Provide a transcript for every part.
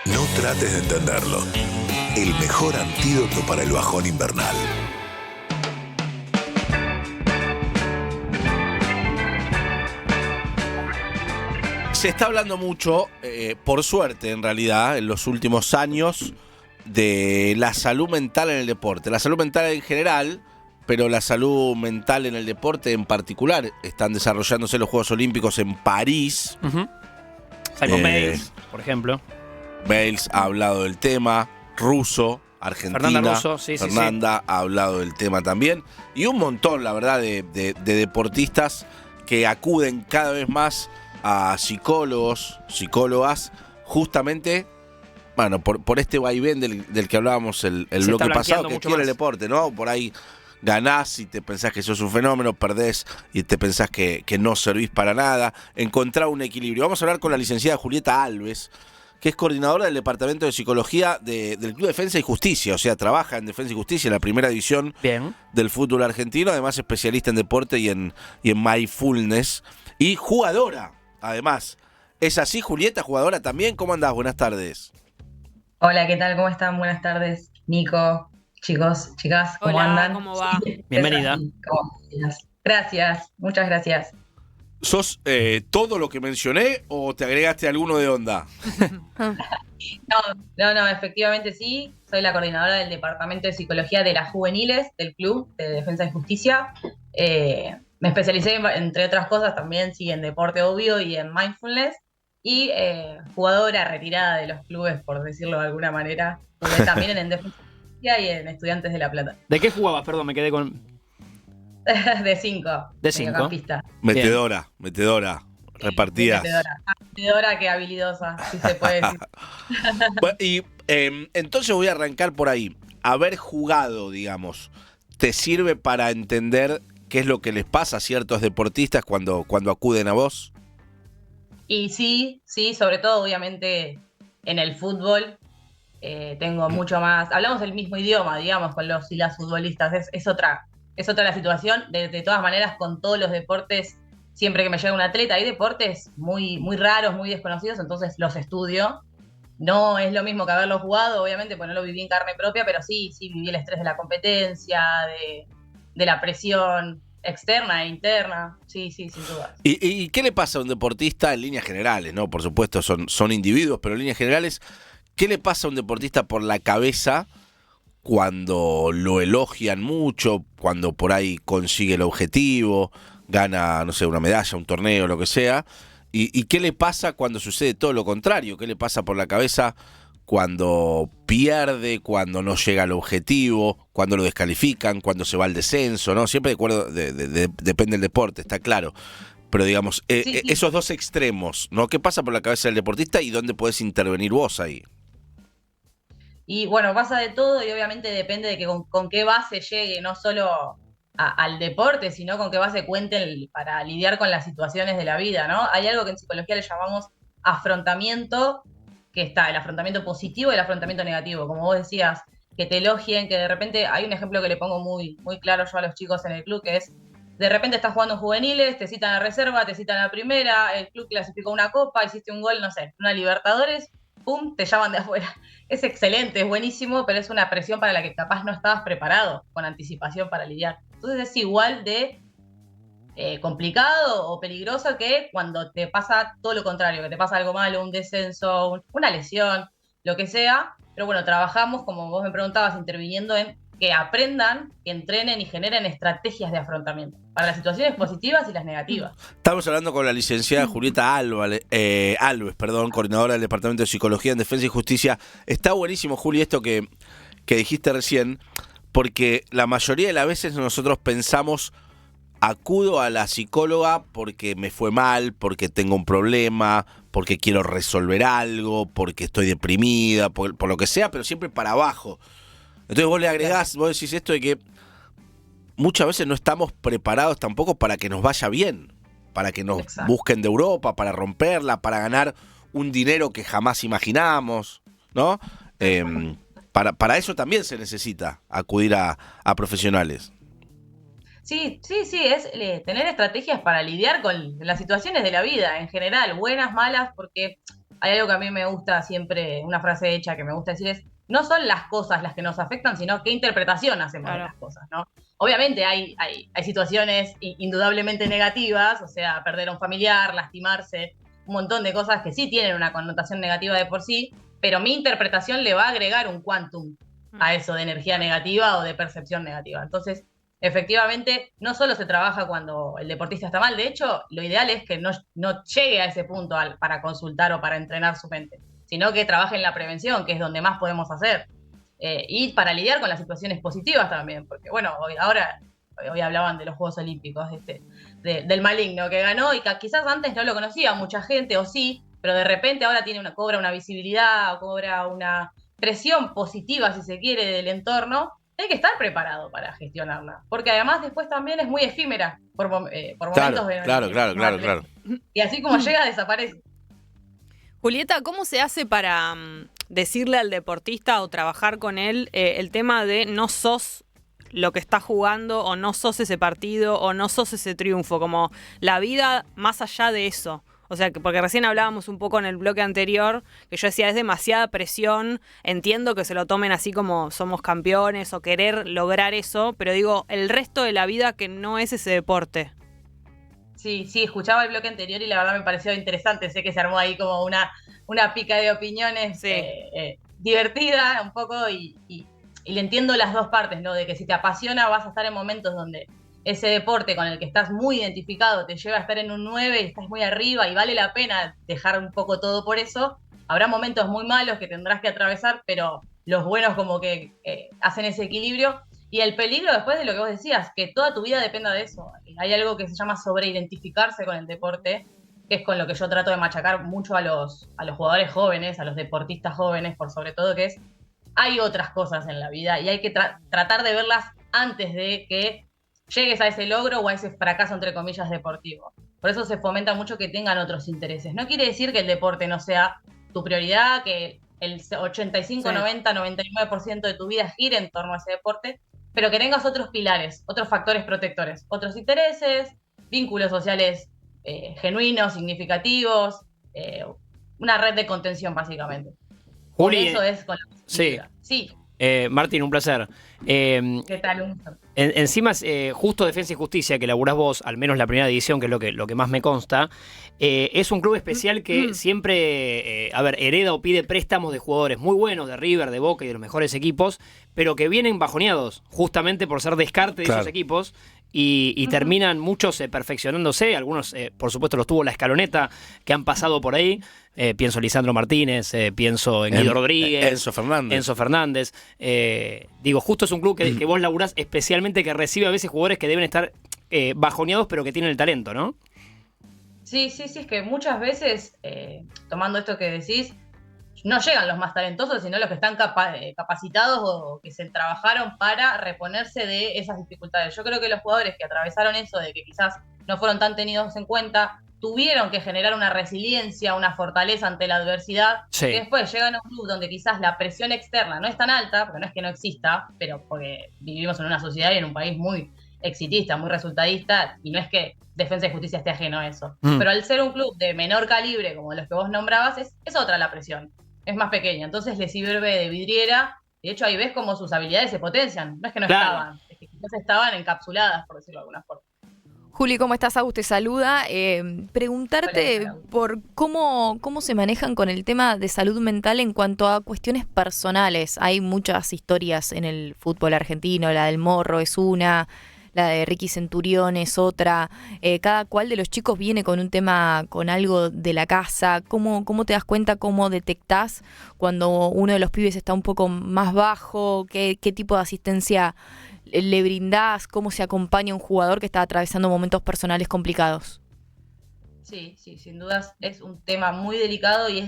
No trates de entenderlo. El mejor antídoto para el bajón invernal. Se está hablando mucho, por suerte en realidad, en los últimos años, de la salud mental en el deporte. La salud mental en general, pero la salud mental en el deporte en particular. Están desarrollándose los Juegos Olímpicos en París. Uh-huh. Simon Bales, por ejemplo. Bales ha hablado del tema. Russo, Argentina. Fernanda Russo, sí. Fernanda ha hablado del tema también. Y un montón, la verdad, de deportistas que acuden cada vez más a psicólogos, psicólogas, justamente, bueno, por este vaivén del que hablábamos el bloque pasado, que tiene el deporte, ¿no? Por ahí ganás y te pensás que sos un fenómeno, perdés y te pensás que no servís para nada. Encontrar un equilibrio. Vamos a hablar con la licenciada Julieta Alves, que es coordinadora del Departamento de Psicología del Club Defensa y Justicia, o sea, trabaja en Defensa y Justicia, en la primera división del fútbol argentino, además especialista en deporte y en mindfulness, y jugadora. Además, ¿es así, Julieta, jugadora también? ¿Cómo andás? Buenas tardes. Hola, ¿qué tal? ¿Cómo están? Buenas tardes, Nico, chicos, chicas, ¿cómo andan? ¿Cómo va? Bienvenida. Gracias, muchas gracias. ¿Sos todo lo que mencioné o te agregaste alguno de onda? No, efectivamente sí. Soy la coordinadora del Departamento de Psicología de las Juveniles del Club de Defensa y Justicia. Me especialicé, entre otras cosas, también sí, en deporte obvio y en mindfulness. Y jugadora retirada de los clubes, por decirlo de alguna manera. Jugué también en Defensa y Justicia y en Estudiantes de La Plata. ¿De qué jugabas? Perdón, me quedé con... De 5. De 5. Metedora, repartías. Metedora que habilidosa, si se puede decir. Bueno, y entonces voy a arrancar por ahí. Haber jugado, digamos, ¿te sirve para entender qué es lo que les pasa a ciertos deportistas cuando acuden a vos? Y sí, sobre todo obviamente en el fútbol tengo mucho más, hablamos el mismo idioma, digamos, con los y las futbolistas, es otra la situación. De todas maneras, con todos los deportes, siempre que me llega un atleta, hay deportes muy, muy raros, muy desconocidos, entonces los estudio. No es lo mismo que haberlo jugado, obviamente, pues no lo viví en carne propia, pero sí viví el estrés de la competencia, de la presión externa e interna, sí, sin duda. ¿Y qué le pasa a un deportista en líneas generales, no? Por supuesto, son individuos, pero en líneas generales, ¿qué le pasa a un deportista por la cabeza cuando lo elogian mucho, cuando por ahí consigue el objetivo, gana, no sé, una medalla, un torneo, lo que sea? ¿Y qué le pasa cuando sucede todo lo contrario? ¿Qué le pasa por la cabeza cuando pierde, cuando no llega al objetivo, cuando lo descalifican, cuando se va al descenso, ¿no? Siempre de acuerdo, depende del deporte, está claro. Pero digamos, sí. Esos dos extremos, ¿no? ¿Qué pasa por la cabeza del deportista y dónde podés intervenir vos ahí? Y bueno, pasa de todo y obviamente depende de que con qué base llegue, no solo al deporte, sino con qué base cuenten para lidiar con las situaciones de la vida, ¿no? Hay algo que en psicología le llamamos afrontamiento, que está el afrontamiento positivo y el afrontamiento negativo. Como vos decías, que te elogien, que de repente, hay un ejemplo que le pongo muy, muy claro yo a los chicos en el club, que es, de repente estás jugando en juveniles, te citan a reserva, te citan a primera, el club clasificó una copa, hiciste un gol, no sé, una Libertadores, ¡pum!, te llaman de afuera. Es excelente, es buenísimo, pero es una presión para la que capaz no estabas preparado con anticipación para lidiar. Entonces es igual de complicado o peligroso que cuando te pasa todo lo contrario, que te pasa algo malo, un descenso, una lesión, lo que sea. Pero bueno, trabajamos, como vos me preguntabas, interviniendo en que aprendan, que entrenen y generen estrategias de afrontamiento para las situaciones positivas y las negativas. Estamos hablando con la licenciada Julieta Alves, coordinadora del Departamento de Psicología en Defensa y Justicia. Está buenísimo, Juli, esto que dijiste recién, porque la mayoría de las veces nosotros pensamos, acudo a la psicóloga porque me fue mal, porque tengo un problema, porque quiero resolver algo, porque estoy deprimida, por lo que sea, pero siempre para abajo. Entonces vos le agregás, vos decís esto de que muchas veces no estamos preparados tampoco para que nos vaya bien, para que nos busquen de Europa, para romperla, para ganar un dinero que jamás imaginamos, ¿no? Para eso también se necesita acudir a profesionales. Sí, es tener estrategias para lidiar con las situaciones de la vida en general, buenas, malas, porque hay algo que a mí me gusta siempre, una frase hecha que me gusta decir es, no son las cosas las que nos afectan, sino qué interpretación hacemos de las cosas, ¿no? Obviamente hay situaciones indudablemente negativas, o sea, perder a un familiar, lastimarse, un montón de cosas que sí tienen una connotación negativa de por sí, pero mi interpretación le va a agregar un quantum a eso de energía negativa o de percepción negativa. Entonces, efectivamente, no solo se trabaja cuando el deportista está mal, de hecho, lo ideal es que no llegue a ese punto para consultar o para entrenar su mente, sino que trabaje en la prevención, que es donde más podemos hacer. Y para lidiar con las situaciones positivas también, porque bueno, hoy hablaban de los Juegos Olímpicos, del maligno que ganó y que quizás antes no lo conocía mucha gente, o sí, pero de repente ahora cobra una visibilidad, cobra una presión positiva, si se quiere, del entorno. Hay que estar preparado para gestionarla, porque además después también es muy efímera por momentos Claro. y así como llega, desaparece. Julieta, ¿cómo se hace para decirle al deportista o trabajar con él el tema de no sos lo que estás jugando o no sos ese partido o no sos ese triunfo, como la vida más allá de eso? O sea, porque recién hablábamos un poco en el bloque anterior, que yo decía, es demasiada presión, entiendo que se lo tomen así como somos campeones o querer lograr eso, pero digo, el resto de la vida que no es ese deporte. Sí, escuchaba el bloque anterior y la verdad me pareció interesante. Sé que se armó ahí como una pica de opiniones divertida un poco y le entiendo las dos partes, ¿no? De que si te apasiona vas a estar en momentos donde ese deporte con el que estás muy identificado te lleva a estar en un 9 y estás muy arriba y vale la pena dejar un poco todo por eso. Habrá momentos muy malos que tendrás que atravesar, pero los buenos como que hacen ese equilibrio. Y el peligro después de lo que vos decías, que toda tu vida dependa de eso. Hay algo que se llama sobreidentificarse con el deporte, que es con lo que yo trato de machacar mucho a los jugadores jóvenes, a los deportistas jóvenes, por sobre todo, que es, hay otras cosas en la vida y hay que tratar de verlas antes de que llegues a ese logro o a ese fracaso, entre comillas, deportivo. Por eso se fomenta mucho que tengan otros intereses. No quiere decir que el deporte no sea tu prioridad, que el 85, 90, 99% de tu vida gire en torno a ese deporte, pero que tengas otros pilares, otros factores protectores, otros intereses, vínculos sociales genuinos, significativos, una red de contención, básicamente. Juli, por eso es con la posibilidad. Sí. Martín, un placer. ¿Qué tal? Un gusto. Encima, justo Defensa y Justicia, que laburás vos, al menos la primera división, que es lo que más me consta, es un club especial que siempre, hereda o pide préstamos de jugadores muy buenos, de River, de Boca y de los mejores equipos, pero que vienen bajoneados, justamente por ser descarte de esos equipos, y terminan muchos perfeccionándose, algunos, por supuesto, los tuvo la escaloneta, que han pasado por ahí, pienso en Lisandro Martínez, pienso en Guido Rodríguez, Enzo Fernández. Digo, justo es un club que vos laburás especialmente, que recibe a veces jugadores que deben estar bajoneados, pero que tienen el talento, ¿no? Sí, es que muchas veces, tomando esto que decís, no llegan los más talentosos, sino los que están capacitados o que se trabajaron para reponerse de esas dificultades. Yo creo que los jugadores que atravesaron eso, de que quizás no fueron tan tenidos en cuenta, tuvieron que generar una resiliencia, una fortaleza ante la adversidad, que después llegan a un club donde quizás la presión externa no es tan alta, porque no es que no exista, pero porque vivimos en una sociedad y en un país muy exitista, muy resultadista, y no es que Defensa y Justicia esté ajeno a eso. Pero al ser un club de menor calibre, como los que vos nombrabas, es otra la presión. Es más pequeña, entonces le sirve de vidriera. De hecho, ahí ves cómo sus habilidades se potencian. No es que no estaban, es que quizás estaban encapsuladas, por decirlo de alguna forma. Juli, ¿cómo estás? Agus te saluda. Preguntarte por cómo se manejan con el tema de salud mental en cuanto a cuestiones personales. Hay muchas historias en el fútbol argentino, la del Morro es una, la de Ricky Centurión es otra. Cada cual de los chicos viene con un tema, con algo de la casa. ¿Cómo te das cuenta, cómo detectás cuando uno de los pibes está un poco más bajo? ¿Qué tipo de asistencia le brindás? ¿Cómo se acompaña a un jugador que está atravesando momentos personales complicados? Sí, sin dudas es un tema muy delicado y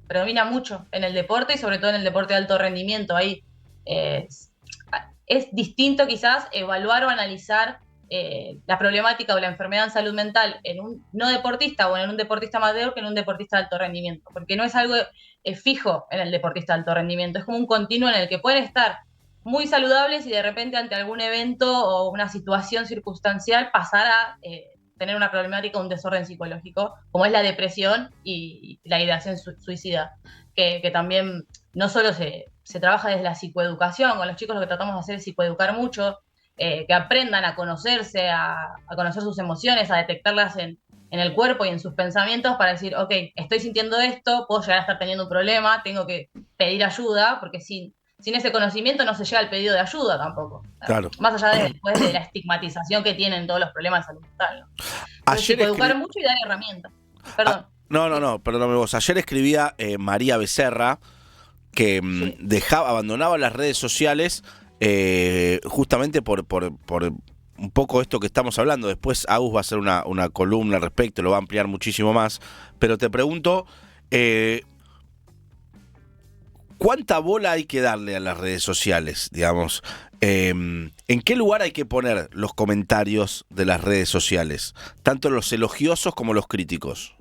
predomina mucho en el deporte y sobre todo en el deporte de alto rendimiento. Ahí es distinto quizás evaluar o analizar la problemática o la enfermedad en salud mental en un no deportista o en un deportista amateur que en un deportista de alto rendimiento, porque no es algo fijo en el deportista de alto rendimiento, es como un continuo en el que pueden estar muy saludables y de repente ante algún evento o una situación circunstancial pasar a tener una problemática, un desorden psicológico, como es la depresión y la ideación suicida, que también no solo se trabaja desde la psicoeducación, con los chicos lo que tratamos de hacer es psicoeducar mucho, que aprendan a conocerse, a conocer sus emociones, a detectarlas en el cuerpo y en sus pensamientos para decir, ok, estoy sintiendo esto, puedo llegar a estar teniendo un problema, tengo que pedir ayuda, porque sin ese conocimiento no se llega al pedido de ayuda tampoco. Claro. Más allá de, después de la estigmatización que tienen todos los problemas de salud mental, ¿no? Entonces, educar mucho y dar herramientas. Perdón. No, perdóname vos. Ayer escribía María Becerra que abandonaba las redes sociales justamente por un poco esto que estamos hablando. Después Agus va a hacer una columna al respecto, lo va a ampliar muchísimo más. Pero te pregunto, ¿cuánta bola hay que darle a las redes sociales, digamos? ¿En qué lugar hay que poner los comentarios de las redes sociales? Tanto los elogiosos como los críticos.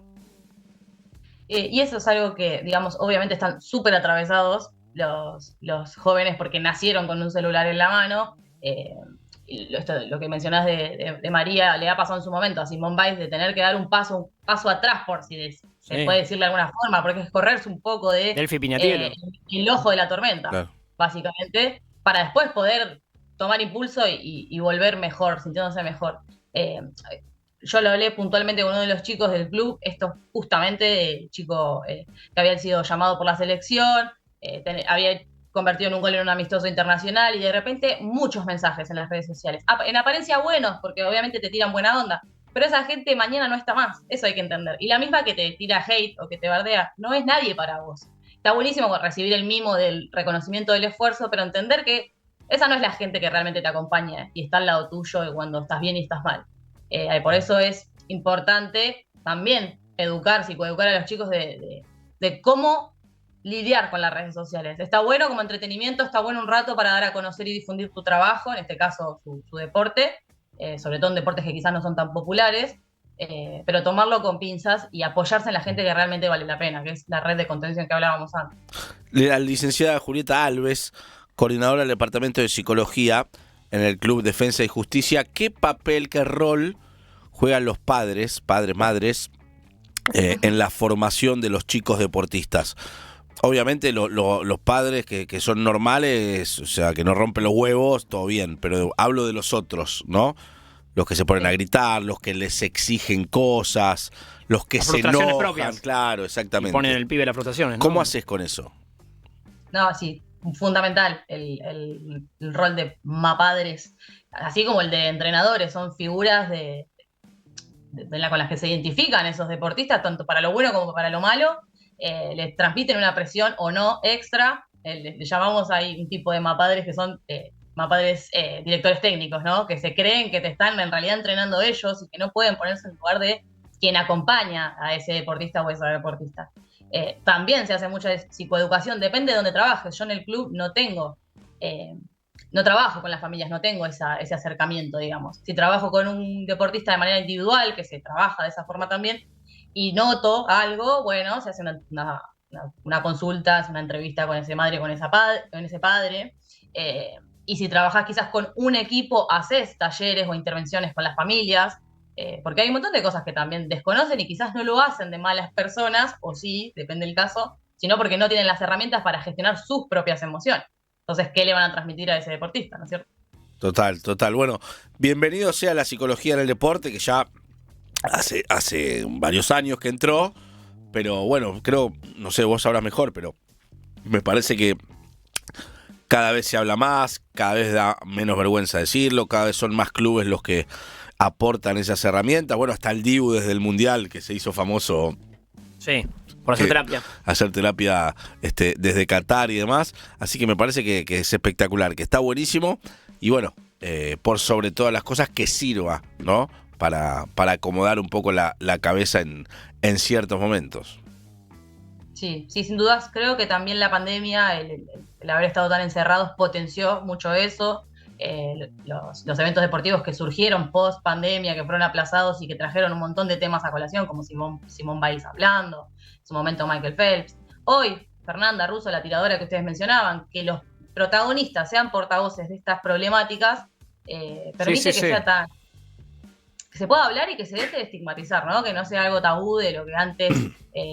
Y eso es algo que, digamos, obviamente están súper atravesados los jóvenes porque nacieron con un celular en la mano. Lo que mencionás de María le ha pasado en su momento a Simone Biles de tener que dar un paso atrás, por si se puede decir de alguna forma, porque es correrse un poco Delphi Piñatielo. El ojo de la tormenta, claro, básicamente, para después poder tomar impulso y volver mejor, sintiéndose mejor. Yo lo hablé puntualmente con uno de los chicos del club, esto justamente, el chico que había sido llamado por la selección, había convertido en un gol en un amistoso internacional y de repente muchos mensajes en las redes sociales. En apariencia buenos, porque obviamente te tiran buena onda, pero esa gente mañana no está más, eso hay que entender. Y la misma que te tira hate o que te bardea, no es nadie para vos. Está buenísimo recibir el mimo del reconocimiento del esfuerzo, pero entender que esa no es la gente que realmente te acompaña y está al lado tuyo cuando estás bien y estás mal. Por eso es importante también psicoeducar a los chicos de cómo lidiar con las redes sociales. Está bueno como entretenimiento, está bueno un rato para dar a conocer y difundir tu trabajo, en este caso su deporte, sobre todo en deportes que quizás no son tan populares, pero tomarlo con pinzas y apoyarse en la gente que realmente vale la pena, que es la red de contención que hablábamos antes. La licenciada Julieta Alves, coordinadora del Departamento de Psicología en el Club Defensa y Justicia, ¿qué papel, qué rol juegan los padres, madres, en la formación de los chicos deportistas? Obviamente los padres que son normales, o sea, que no rompen los huevos, todo bien, pero hablo de los otros, ¿no? Los que se ponen a gritar, los que les exigen cosas, los que se enojan, propias. Claro, exactamente. Y ponen el pibe las frustraciones, ¿no? ¿Cómo haces con eso? No, sí, fundamental el rol de mapadres, así como el de entrenadores, son figuras con las que se identifican esos deportistas, tanto para lo bueno como para lo malo. Les transmiten una presión o no extra. Le llamamos ahí un tipo de mapadres que son mapadres directores técnicos, ¿no? Que se creen que te están en realidad entrenando ellos y que no pueden ponerse en lugar de quien acompaña a ese deportista o esa deportista. También se hace mucha psicoeducación, depende de dónde trabajes. Yo en el club no trabajo con las familias, no tengo ese acercamiento, digamos. Si trabajo con un deportista de manera individual, que se trabaja de esa forma también, y noto algo, bueno, se hace una consulta, una entrevista con ese madre, con ese padre. Y si trabajas quizás con un equipo, haces talleres o intervenciones con las familias, porque hay un montón de cosas que también desconocen y quizás no lo hacen de malas personas, o sí, depende del caso, sino porque no tienen las herramientas para gestionar sus propias emociones. Entonces, ¿qué le van a transmitir a ese deportista, no es cierto? Total. Bueno, bienvenido sea la psicología en el deporte, que ya hace varios años que entró, pero bueno, creo, no sé, vos sabrás mejor, pero me parece que cada vez se habla más, cada vez da menos vergüenza decirlo, cada vez son más clubes los que aportan esas herramientas. Bueno, hasta el Dibu desde el Mundial, que se hizo famoso. Sí, por hacer terapia. Hacer terapia desde Qatar y demás. Así que me parece que es espectacular, que está buenísimo. Y bueno, por sobre todas las cosas, que sirva, ¿no? Para acomodar un poco la cabeza en ciertos momentos. Sí, sin dudas. Creo que también la pandemia, el haber estado tan encerrados, potenció mucho eso. Los eventos deportivos que surgieron post pandemia, que fueron aplazados y que trajeron un montón de temas a colación, como Simone Biles hablando, en su momento Michael Phelps. Hoy, Fernanda Russo, la tiradora que ustedes mencionaban, que los protagonistas sean portavoces de estas problemáticas, permite que sea se pueda hablar y que se deje de estigmatizar, ¿no? Que no sea algo tabú de lo que antes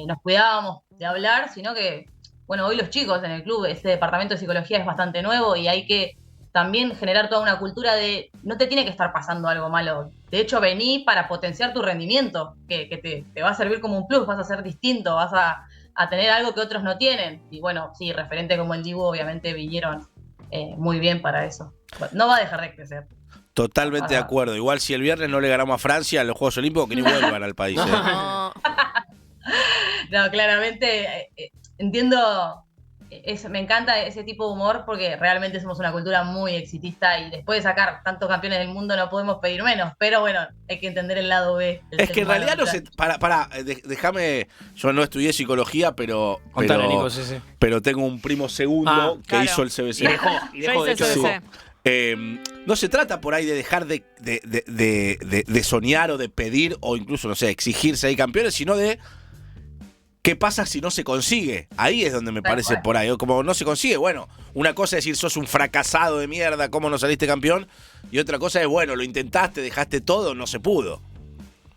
nos cuidábamos de hablar, sino que, bueno, hoy los chicos en el club, este departamento de psicología es bastante nuevo y hay que también generar toda una cultura de no te tiene que estar pasando algo malo. De hecho, vení para potenciar tu rendimiento, que te va a servir como un plus, vas a ser distinto, vas a tener algo que otros no tienen. Y bueno, sí, referentes como el Dibu obviamente vinieron muy bien para eso. No va a dejar de crecer. Totalmente de acuerdo. Igual si el viernes no le ganamos a Francia en los Juegos Olímpicos, que ni vuelvan al país. No. No, claramente entiendo, me encanta ese tipo de humor porque realmente somos una cultura muy exitista y después de sacar tantos campeones del mundo no podemos pedir menos, pero bueno, hay que entender el lado B. Es que en realidad no se... Déjame, yo no estudié psicología, pero Nico, sí. pero tengo un primo segundo que claro. hizo el CBC. Y dejó de Yo hecho. hice CBC. No se trata por ahí de dejar de soñar o de pedir o incluso, no sé, exigir ser campeones, sino de qué pasa si no se consigue. Ahí es donde me parece por ahí. O como no se consigue, bueno, una cosa es decir sos un fracasado de mierda, ¿cómo no saliste campeón? Y otra cosa es, bueno, lo intentaste, dejaste todo, no se pudo.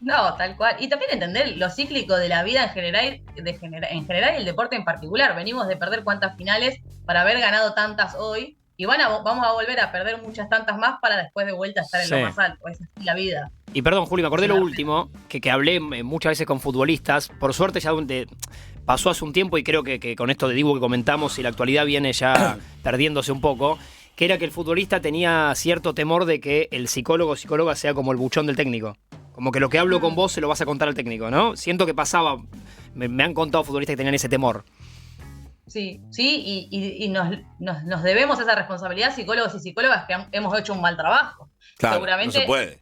No, tal cual. Y también entender lo cíclico de la vida en general y el deporte en particular. Venimos de perder cuantas finales para haber ganado tantas hoy. Y vamos a volver a perder muchas tantas más para después de vuelta estar en lo más alto. Esa es la vida. Y perdón, Juli, me acordé lo último, que hablé muchas veces con futbolistas. Por suerte ya pasó hace un tiempo y creo que con esto de Dibu que comentamos y la actualidad viene ya perdiéndose un poco, que era que el futbolista tenía cierto temor de que el psicólogo o psicóloga sea como el buchón del técnico. Como que lo que hablo con vos se lo vas a contar al técnico, ¿no? Siento que pasaba, me han contado futbolistas que tenían ese temor. Sí, y nos debemos esa responsabilidad, psicólogos y psicólogas, que hemos hecho un mal trabajo. Claro, seguramente no se puede.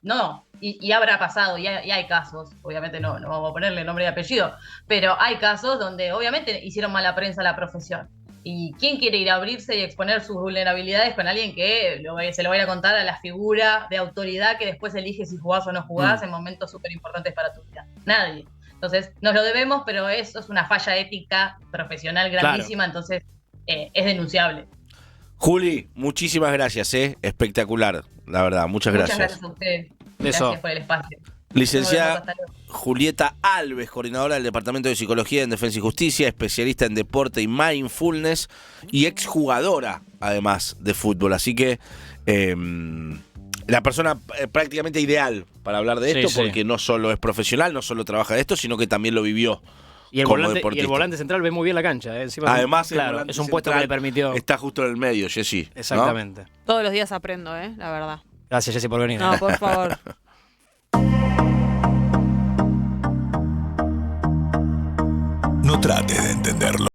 No, y habrá pasado, y hay casos, obviamente no vamos a ponerle nombre y apellido, pero hay casos donde obviamente hicieron mala prensa a la profesión. ¿Y quién quiere ir a abrirse y exponer sus vulnerabilidades con alguien que se lo va a ir a contar a la figura de autoridad que después elige si jugás o no jugás en momentos súper importantes para tu vida? Nadie. Entonces, nos lo debemos, pero eso es una falla ética profesional grandísima, entonces es denunciable. Juli, muchísimas gracias, espectacular, la verdad, muchas gracias. Muchas gracias a ustedes. Gracias por el espacio. Licenciada Julieta Alves, coordinadora del Departamento de Psicología en Defensa y Justicia, especialista en deporte y mindfulness y exjugadora, además, de fútbol. Así que la persona prácticamente ideal para hablar de esto, porque no solo es profesional, no solo trabaja de esto, sino que también lo vivió. Y el volante central ve muy bien la cancha. Además, claro, es un puesto que le permitió. Está justo en el medio, Jessy. Exactamente. ¿No? Todos los días aprendo, la verdad. Gracias, Jessy, por venir. No, por favor. No trate de entenderlo.